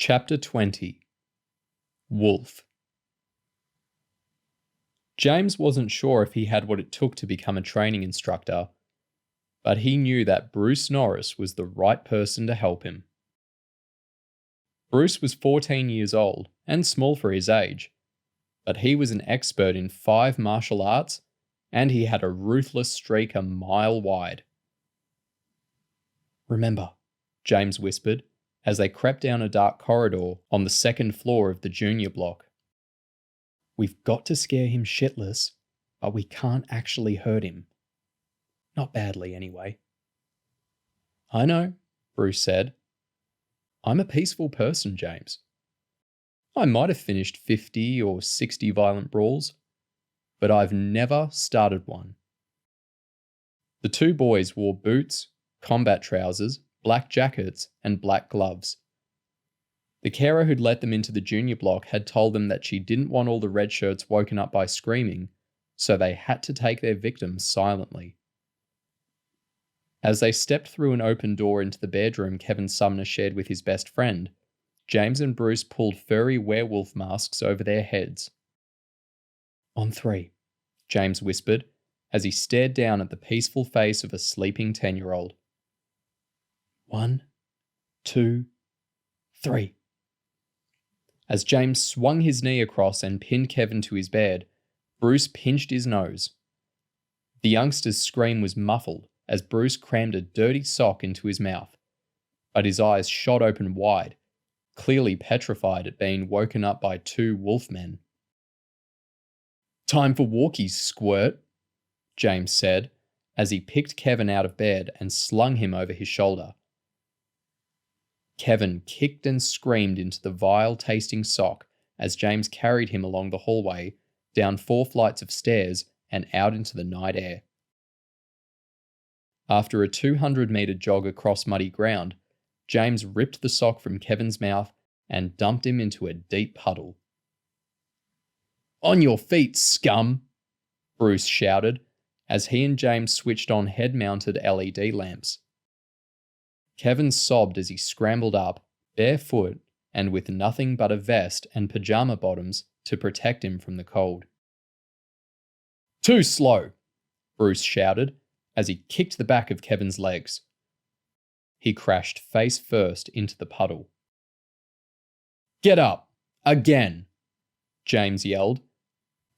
Chapter 20 Wolf. James wasn't sure if he had what it took to become a training instructor, but he knew that Bruce Norris was the right person to help him. Bruce was 14 years old and small for his age, but he was an expert in 5 martial arts and he had a ruthless streak a mile wide. "Remember," James whispered as they crept down a dark corridor on the 2nd floor of the junior block. "We've got to scare him shitless, but we can't actually hurt him. Not badly, anyway." "I know," Bruce said. "I'm a peaceful person, James. I might have finished 50 or 60 violent brawls, but I've never started one." The 2 boys wore boots, combat trousers, black jackets, and black gloves. The carer who'd let them into the junior block had told them that she didn't want all the red shirts woken up by screaming, so they had to take their victims silently. As they stepped through an open door into the bedroom Kevin Sumner shared with his best friend, James and Bruce pulled furry werewolf masks over their heads. "On 3, James whispered as he stared down at the peaceful face of a sleeping 10-year-old. 1, 2, 3. As James swung his knee across and pinned Kevin to his bed, Bruce pinched his nose. The youngster's scream was muffled as Bruce crammed a dirty sock into his mouth, but his eyes shot open wide, clearly petrified at being woken up by 2 wolfmen. "Time for walkies, squirt," James said as he picked Kevin out of bed and slung him over his shoulder. Kevin kicked and screamed into the vile-tasting sock as James carried him along the hallway, down 4 flights of stairs, and out into the night air. After a 200-metre jog across muddy ground, James ripped the sock from Kevin's mouth and dumped him into a deep puddle. "On your feet, scum!" Bruce shouted as he and James switched on head-mounted LED lamps. Kevin sobbed as he scrambled up, barefoot and with nothing but a vest and pajama bottoms to protect him from the cold. "Too slow!" Bruce shouted as he kicked the back of Kevin's legs. He crashed face first into the puddle. "Get up! Again!" James yelled.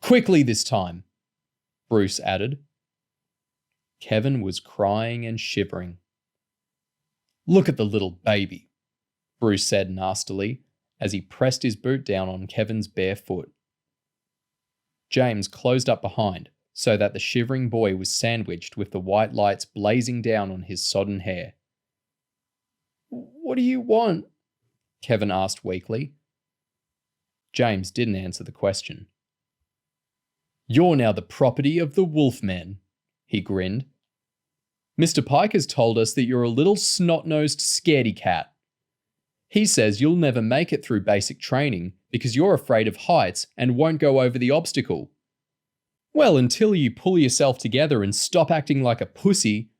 "Quickly this time!" Bruce added. Kevin was crying and shivering. "Look at the little baby," Bruce said nastily as he pressed his boot down on Kevin's bare foot. James closed up behind so that the shivering boy was sandwiched with the white lights blazing down on his sodden hair. "What do you want?" Kevin asked weakly. James didn't answer the question. "You're now the property of the Wolfmen," he grinned. "Mr. Pike has told us that you're a little snot-nosed scaredy cat. He says you'll never make it through basic training because you're afraid of heights and won't go over the obstacle. Well, until you pull yourself together and stop acting like a pussy,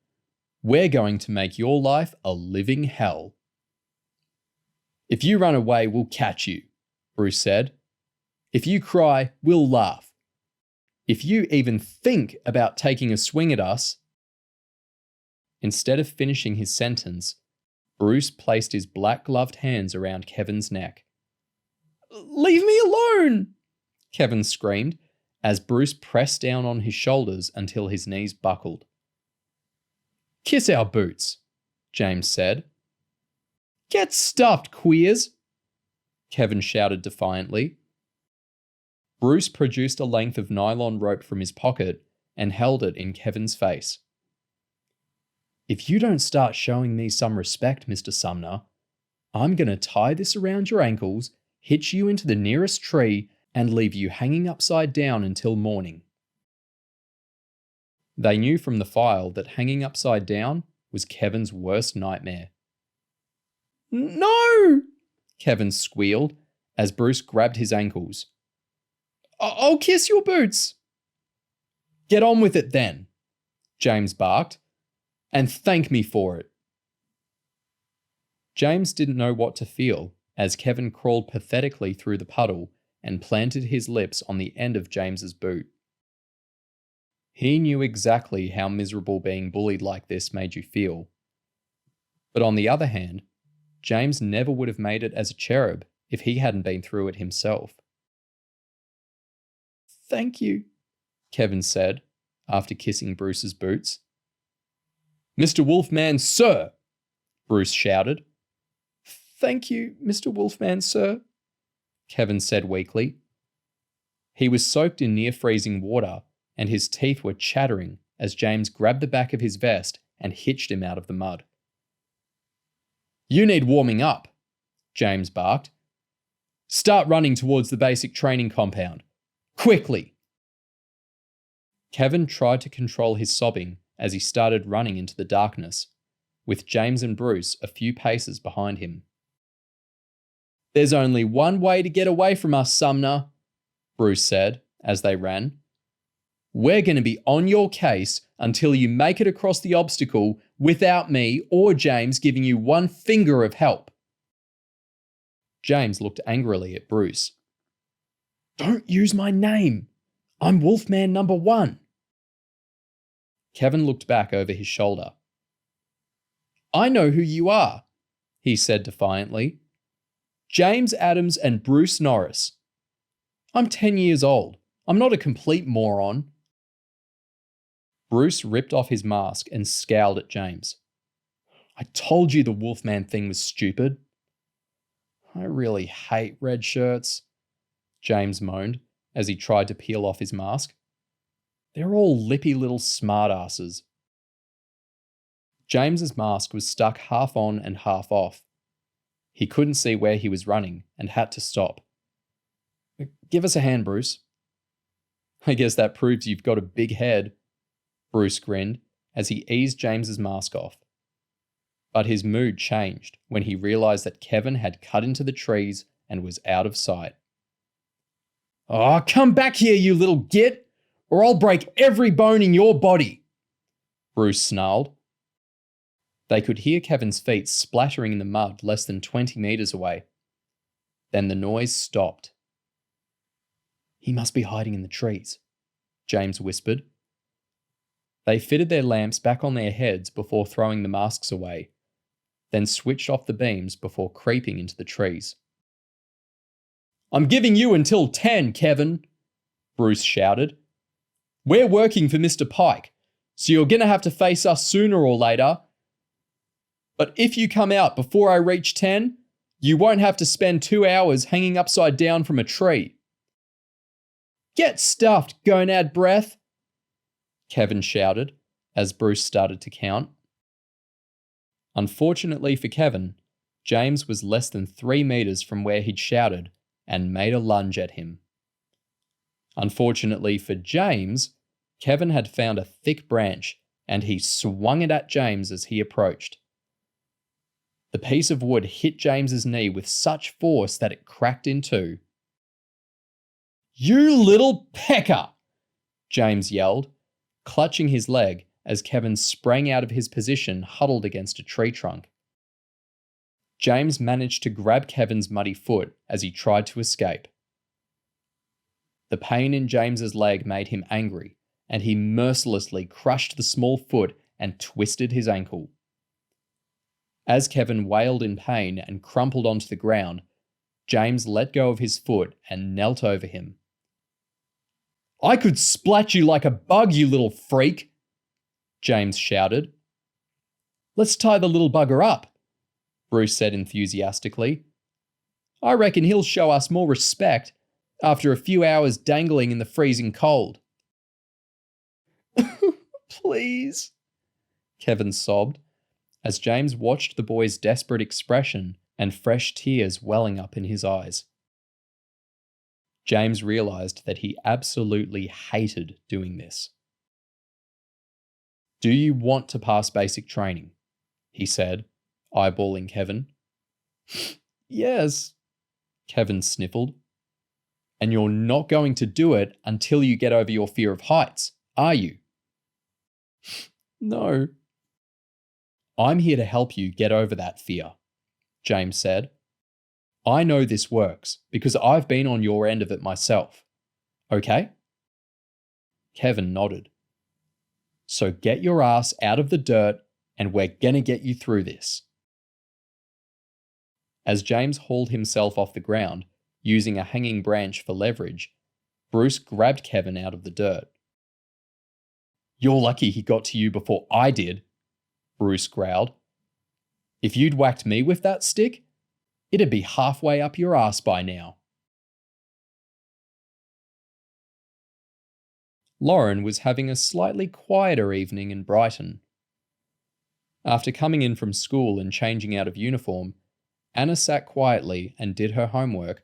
we're going to make your life a living hell." "If you run away, we'll catch you," Bruce said. "If you cry, we'll laugh. If you even think about taking a swing at us..." Instead of finishing his sentence, Bruce placed his black-gloved hands around Kevin's neck. "Leave me alone!" Kevin screamed as Bruce pressed down on his shoulders until his knees buckled. "Kiss our boots," James said. "Get stuffed, queers!" Kevin shouted defiantly. Bruce produced a length of nylon rope from his pocket and held it in Kevin's face. "If you don't start showing me some respect, Mr. Sumner, I'm going to tie this around your ankles, hitch you into the nearest tree, and leave you hanging upside down until morning." They knew from the file that hanging upside down was Kevin's worst nightmare. "No!" Kevin squealed as Bruce grabbed his ankles. "I'll kiss your boots." "Get on with it then," James barked, "and thank me for it." James didn't know what to feel as Kevin crawled pathetically through the puddle and planted his lips on the end of James's boot. He knew exactly how miserable being bullied like this made you feel. But on the other hand, James never would have made it as a cherub if he hadn't been through it himself. "Thank you," Kevin said, after kissing Bruce's boots. "Mr. Wolfman, sir!" Bruce shouted. "Thank you, Mr. Wolfman, sir," Kevin said weakly. He was soaked in near-freezing water, and his teeth were chattering as James grabbed the back of his vest and hitched him out of the mud. "You need warming up," James barked. "Start running towards the basic training compound. Quickly!" Kevin tried to control his sobbing as he started running into the darkness, with James and Bruce a few paces behind him. "There's only one way to get away from us, Sumner," Bruce said as they ran. "We're going to be on your case until you make it across the obstacle without me or James giving you one finger of help." James looked angrily at Bruce. "Don't use my name. I'm Wolfman number 1. Kevin looked back over his shoulder. "I know who you are," he said defiantly. "James Adams and Bruce Norris. I'm 10 years old. I'm not a complete moron." Bruce ripped off his mask and scowled at James. "I told you the Wolfman thing was stupid." "I really hate red shirts," James moaned as he tried to peel off his mask. "They're all lippy little smartasses." James's mask was stuck half on and half off. He couldn't see where he was running and had to stop. "Give us a hand, Bruce." "I guess that proves you've got a big head," Bruce grinned as he eased James's mask off. But his mood changed when he realized that Kevin had cut into the trees and was out of sight. "Oh, come back here, you little git, or I'll break every bone in your body," Bruce snarled. They could hear Kevin's feet splattering in the mud less than 20 meters away. Then the noise stopped. "He must be hiding in the trees," James whispered. They fitted their lamps back on their heads before throwing the masks away, then switched off the beams before creeping into the trees. "I'm giving you until 10, Kevin," Bruce shouted. "We're working for Mr. Pike, so you're going to have to face us sooner or later. But if you come out before I reach 10, you won't have to spend 2 hours hanging upside down from a tree." "Get stuffed, gonad breath," Kevin shouted as Bruce started to count. Unfortunately for Kevin, James was less than 3 meters from where he'd shouted and made a lunge at him. Unfortunately for James, Kevin had found a thick branch and he swung it at James as he approached. The piece of wood hit James's knee with such force that it cracked in two. "You little pecker!" James yelled, clutching his leg as Kevin sprang out of his position huddled against a tree trunk. James managed to grab Kevin's muddy foot as he tried to escape. The pain in James's leg made him angry, and he mercilessly crushed the small foot and twisted his ankle. As Kevin wailed in pain and crumpled onto the ground, James let go of his foot and knelt over him. "I could splat you like a bug, you little freak," James shouted. "Let's tie the little bugger up," Bruce said enthusiastically. "I reckon he'll show us more respect after a few hours dangling in the freezing cold." "Please," Kevin sobbed, as James watched the boy's desperate expression and fresh tears welling up in his eyes. James realized that he absolutely hated doing this. "Do you want to pass basic training?" he said, eyeballing Kevin. "Yes," Kevin sniffled. "And you're not going to do it until you get over your fear of heights, are you?" "No." "I'm here to help you get over that fear," James said. I know this works because I've been on your end of it myself. Okay? Kevin nodded. So get your ass out of the dirt and we're gonna get you through this. As James hauled himself off the ground, using a hanging branch for leverage, Bruce grabbed Kevin out of the dirt. You're lucky he got to you before I did, Bruce growled. If you'd whacked me with that stick, it'd be halfway up your ass by now. Lauren was having a slightly quieter evening in Brighton. After coming in from school and changing out of uniform, Anna sat quietly and did her homework,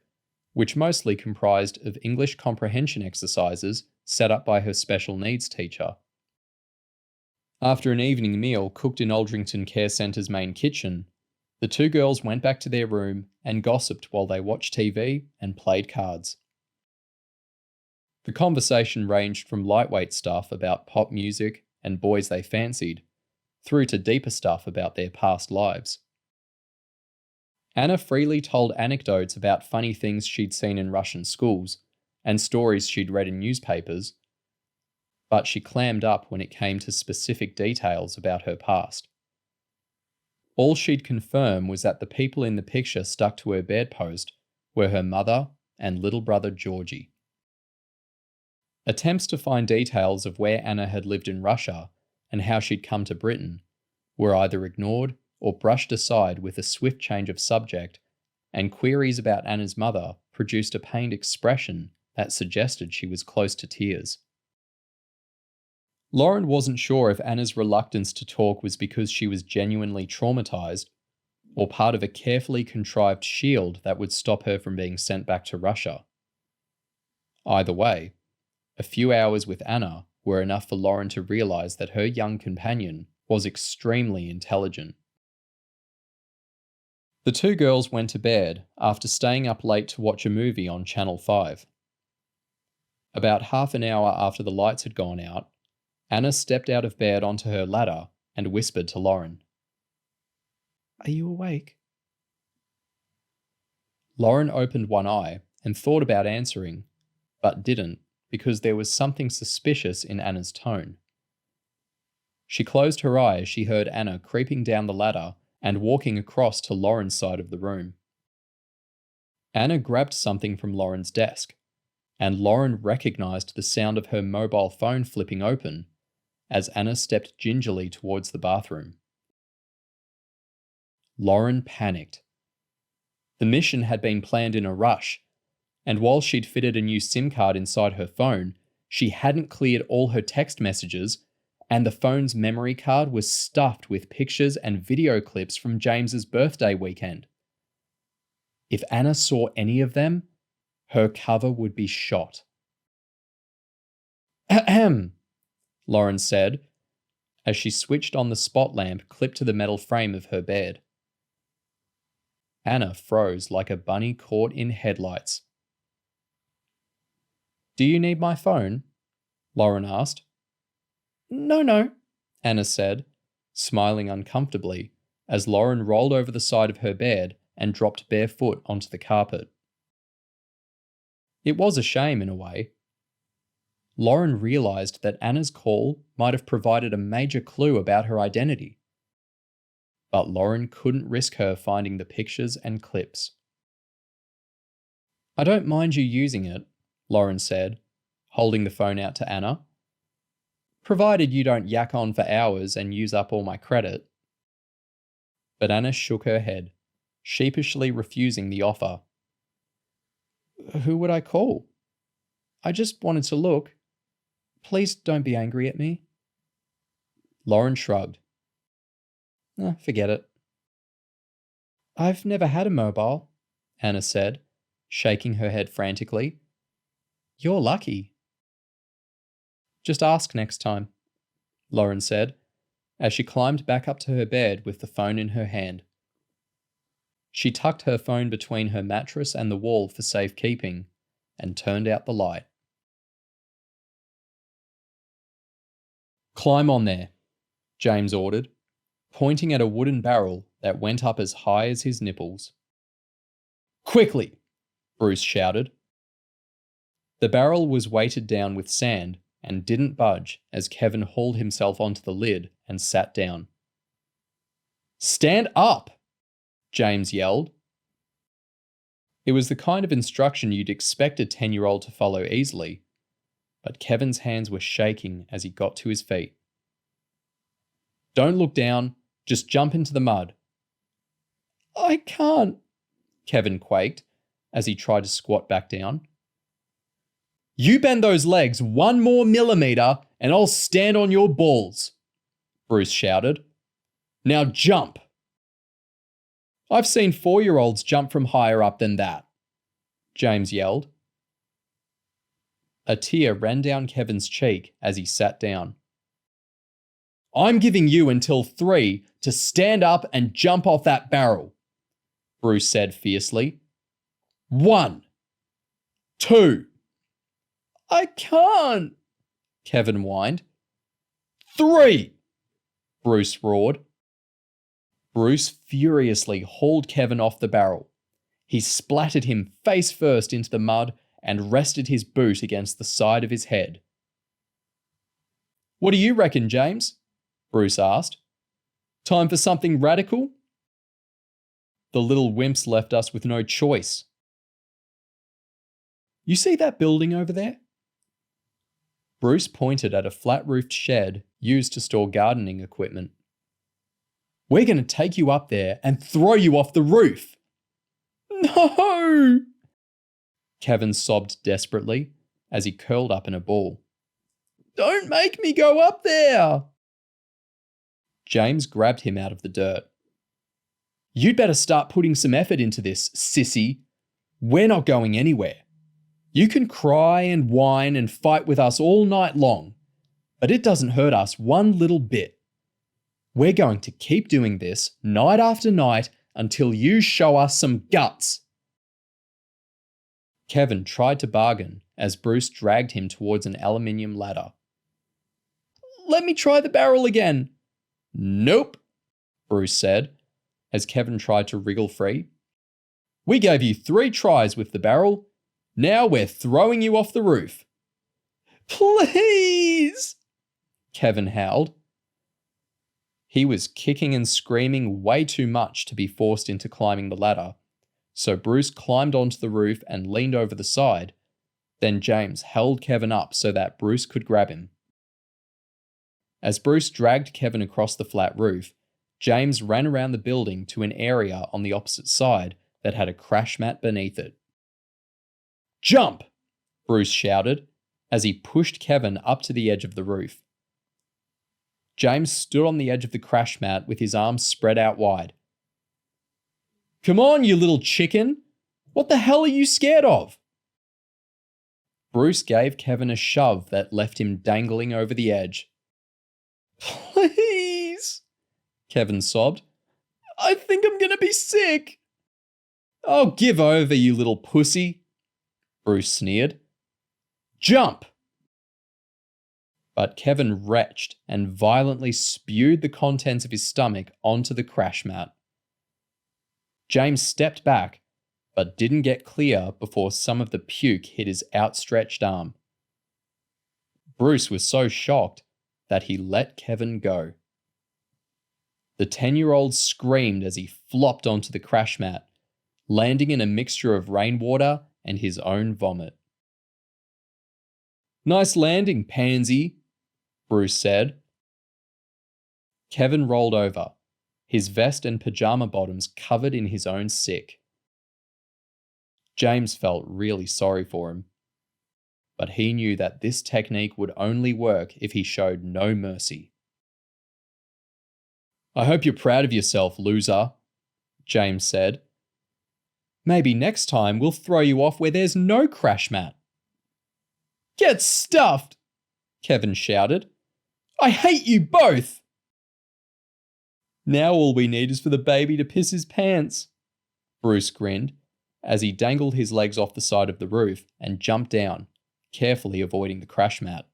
which mostly comprised of English comprehension exercises set up by her special needs teacher. After an evening meal cooked in Aldrington Care Centre's main kitchen, the two girls went back to their room and gossiped while they watched TV and played cards. The conversation ranged from lightweight stuff about pop music and boys they fancied, through to deeper stuff about their past lives. Anna freely told anecdotes about funny things she'd seen in Russian schools and stories she'd read in newspapers, but she clammed up when it came to specific details about her past. All she'd confirm was that the people in the picture stuck to her bedpost were her mother and little brother Georgie. Attempts to find details of where Anna had lived in Russia and how she'd come to Britain were either ignored or brushed aside with a swift change of subject, and queries about Anna's mother produced a pained expression that suggested she was close to tears. Lauren wasn't sure if Anna's reluctance to talk was because she was genuinely traumatized or part of a carefully contrived shield that would stop her from being sent back to Russia. Either way, a few hours with Anna were enough for Lauren to realize that her young companion was extremely intelligent. The two girls went to bed after staying up late to watch a movie on Channel 5. About half an hour after the lights had gone out, Anna stepped out of bed onto her ladder and whispered to Lauren. Are you awake? Lauren opened one eye and thought about answering, but didn't because there was something suspicious in Anna's tone. She closed her eye as she heard Anna creeping down the ladder and walking across to Lauren's side of the room. Anna grabbed something from Lauren's desk, and Lauren recognized the sound of her mobile phone flipping open as Anna stepped gingerly towards the bathroom. Lauren panicked. The mission had been planned in a rush, and while she'd fitted a new SIM card inside her phone, she hadn't cleared all her text messages, and the phone's memory card was stuffed with pictures and video clips from James's birthday weekend. If Anna saw any of them, her cover would be shot. Ahem, Lauren said, as she switched on the spot lamp clipped to the metal frame of her bed. Anna froze like a bunny caught in headlights. Do you need my phone? Lauren asked. No, Anna said, smiling uncomfortably as Lauren rolled over the side of her bed and dropped barefoot onto the carpet. It was a shame in a way. Lauren realized that Anna's call might have provided a major clue about her identity. But Lauren couldn't risk her finding the pictures and clips. I don't mind you using it, Lauren said, holding the phone out to Anna. Provided you don't yak on for hours and use up all my credit. But Anna shook her head, sheepishly refusing the offer. Who would I call? I just wanted to look. Please don't be angry at me. Lauren shrugged. Forget it. I've never had a mobile, Anna said, shaking her head frantically. You're lucky. Just ask next time, Lauren said, as she climbed back up to her bed with the phone in her hand. She tucked her phone between her mattress and the wall for safekeeping and turned out the light. Climb on there, James ordered, pointing at a wooden barrel that went up as high as his nipples. Quickly, Bruce shouted. The barrel was weighted down with sand and didn't budge as Kevin hauled himself onto the lid and sat down. Stand up, James yelled. It was the kind of instruction you'd expect a 10-year-old to follow easily, but Kevin's hands were shaking as he got to his feet. Don't look down, just jump into the mud. I can't, Kevin quaked as he tried to squat back down. You bend those legs 1 more millimeter and I'll stand on your balls, Bruce shouted. Now jump. I've seen 4-year-olds jump from higher up than that, James yelled. A tear ran down Kevin's cheek as he sat down. I'm giving you until 3 to stand up and jump off that barrel, Bruce said fiercely. 1, 2. I can't, Kevin whined. 3, Bruce roared. Bruce furiously hauled Kevin off the barrel. He splattered him face first into the mud and rested his boot against the side of his head. What do you reckon, James? Bruce asked. Time for something radical? The little wimps left us with no choice. You see that building over there? Bruce pointed at a flat-roofed shed used to store gardening equipment. We're going to take you up there and throw you off the roof. No! Kevin sobbed desperately as he curled up in a ball. Don't make me go up there! James grabbed him out of the dirt. You'd better start putting some effort into this, sissy. We're not going anywhere. You can cry and whine and fight with us all night long, but it doesn't hurt us one little bit. We're going to keep doing this night after night until you show us some guts. Kevin tried to bargain as Bruce dragged him towards an aluminium ladder. Let me try the barrel again. Nope, Bruce said as Kevin tried to wriggle free. We gave you 3 tries with the barrel. Now we're throwing you off the roof. Please, Kevin howled. He was kicking and screaming way too much to be forced into climbing the ladder, so Bruce climbed onto the roof and leaned over the side. Then James held Kevin up so that Bruce could grab him. As Bruce dragged Kevin across the flat roof, James ran around the building to an area on the opposite side that had a crash mat beneath it. Jump! Bruce shouted as he pushed Kevin up to the edge of the roof. James stood on the edge of the crash mat with his arms spread out wide. Come on, you little chicken! What the hell are you scared of? Bruce gave Kevin a shove that left him dangling over the edge. Please, Kevin sobbed. I think I'm gonna be sick. Oh, give over, you little pussy, Bruce sneered. Jump! But Kevin retched and violently spewed the contents of his stomach onto the crash mat. James stepped back, but didn't get clear before some of the puke hit his outstretched arm. Bruce was so shocked that he let Kevin go. The 10-year-old screamed as he flopped onto the crash mat, landing in a mixture of rainwater and his own vomit. Nice landing, pansy, Bruce said. Kevin rolled over, his vest and pajama bottoms covered in his own sick. James felt really sorry for him, but he knew that this technique would only work if he showed no mercy. I hope you're proud of yourself, loser, James said. Maybe next time we'll throw you off where there's no crash mat. Get stuffed, Kevin shouted. I hate you both! Now all we need is for the baby to piss his pants, Bruce grinned as he dangled his legs off the side of the roof and jumped down, carefully avoiding the crash mat.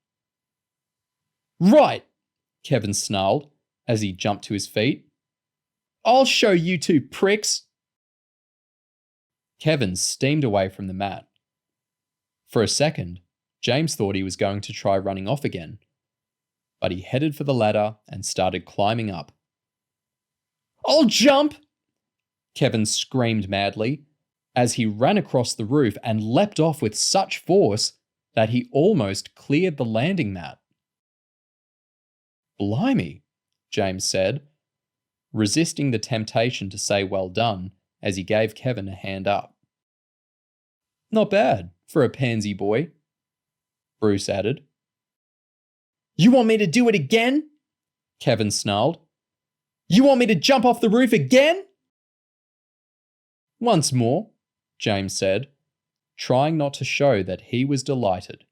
Right, Kevin snarled as he jumped to his feet. I'll show you two pricks. Kevin steamed away from the mat. For a second, James thought he was going to try running off again, but he headed for the ladder and started climbing up. "I'll jump!" Kevin screamed madly as he ran across the roof and leapt off with such force that he almost cleared the landing mat. "Blimey," James said, resisting the temptation to say well done as he gave Kevin a hand up. "Not bad for a pansy boy," Bruce added. "You want me to do it again?" Kevin snarled. "You want me to jump off the roof again?" "Once more," James said, trying not to show that he was delighted.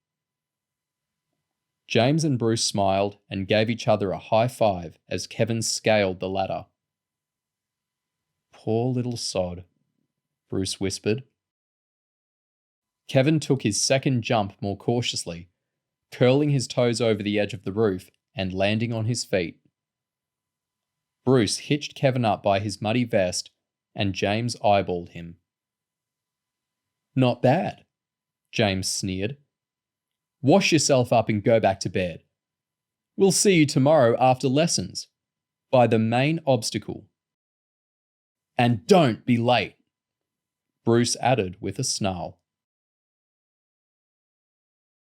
James and Bruce smiled and gave each other a high five as Kevin scaled the ladder. "Poor little sod," Bruce whispered. Kevin took his second jump more cautiously, curling his toes over the edge of the roof and landing on his feet. Bruce hitched Kevin up by his muddy vest and James eyeballed him. "Not bad," James sneered. "Wash yourself up and go back to bed. We'll see you tomorrow after lessons, by the main obstacle. And don't be late," Bruce added with a snarl.